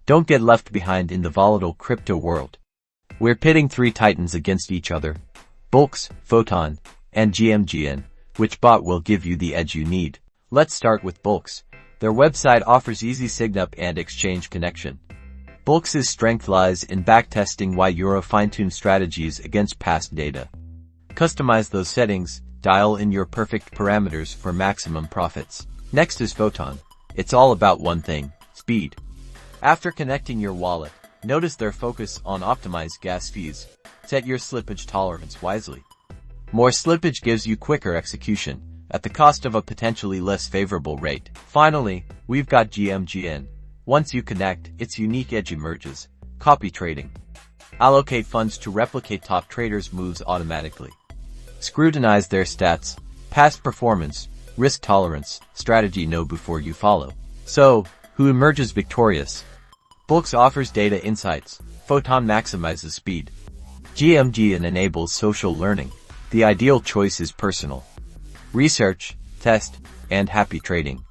Don't get left behind in the volatile crypto world. We're pitting three titans against each other: Bullx, Photon, and Gmgn. Which bot will give you the edge you need? Let's start with Bullx. Their website offers easy sign-up and exchange connection. Bullx's strength lies in backtesting Euro fine-tune strategies against past data. Customize those settings, dial in your perfect parameters for maximum profits. Next is Photon. It's all about one thing: speed. After connecting your wallet, notice their focus on optimized gas fees. Set your slippage tolerance wisely. More slippage gives you quicker execution, at the cost of a potentially less favorable rate. Finally, we've got Gmgn. Once you connect, its unique edge emerges: copy trading. Allocate funds to replicate top traders' moves automatically. Scrutinize their stats, past performance, risk tolerance, strategy. Know before you follow. So, who emerges victorious? Bullx offers data insights. Photon maximizes speed. Gmgn enables social learning. The ideal choice is personal. Research, test, and happy trading.